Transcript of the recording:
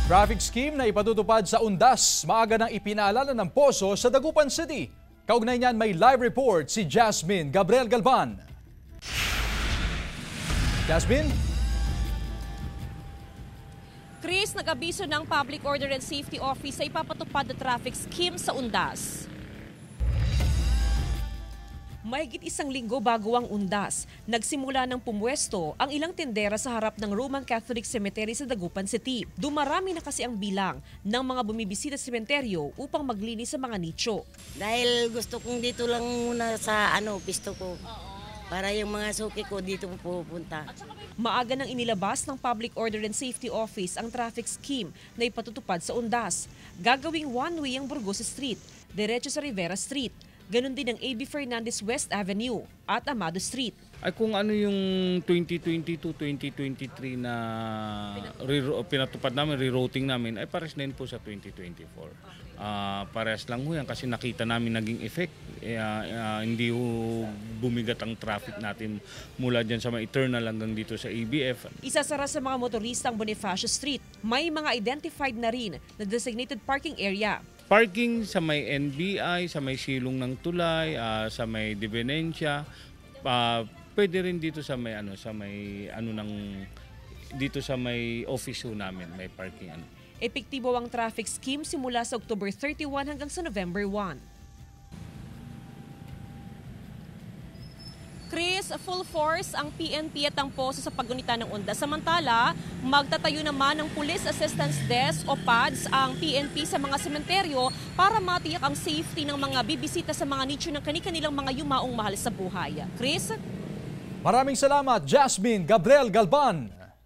Traffic scheme na ipatutupad sa Undas, maaga nang ipinaalala ng Poso sa Dagupan City. Kaugnay niyan may live report si Jasmine Gabriel Galvan. Jasmine? Chris, nag-abiso ng Public Order and Safety Office sa ipapatupad na traffic scheme sa Undas. Mahigit isang linggo bago ang Undas, nagsimula ng pumwesto ang ilang tendera sa harap ng Roman Catholic Cemetery sa Dagupan City. Dumarami na kasi ang bilang ng mga bumibisita sa sementeryo upang maglinis sa mga nicho. Dahil gusto kong dito lang muna sa pisto ko. Para yung mga suki ko dito pupunta. Maaga nang inilabas ng Public Order and Safety Office ang traffic scheme na ipatutupad sa Undas. Gagawing one-way ang Burgos Street, diretso sa Rivera Street. Ganon din ang A.B. Fernandez West Avenue at Amado Street. Ay kung ano yung 2022-2023 na pinatupad namin, rerouting namin, ay pares na po sa 2024. Pares lang ho yan kasi nakita namin naging effect. Hindi ho bumigat ang traffic natin mula dyan sa mga Eternal hanggang dito sa ABF. Isasara sa mga motorista ang Bonifacio Street. May mga identified na rin na designated parking area. Parking sa may NBI, sa may Silong ng Tulay, sa may Divinencia, pwede rin dito sa may dito sa may office ho namin, may parking . Epektibo ang traffic scheme simula sa October 31 hanggang sa November 1. Chris, full force ang PNP at ang Poso sa paggunita ng Undas. Samantala, magtatayo naman ng Police Assistance Desk o PADS ang PNP sa mga sementeryo para matiyak ang safety ng mga bibisita sa mga nicho ng kani-kanilang mga yumaong mahal sa buhay. Chris? Maraming salamat, Jasmine Gabriel Galvan.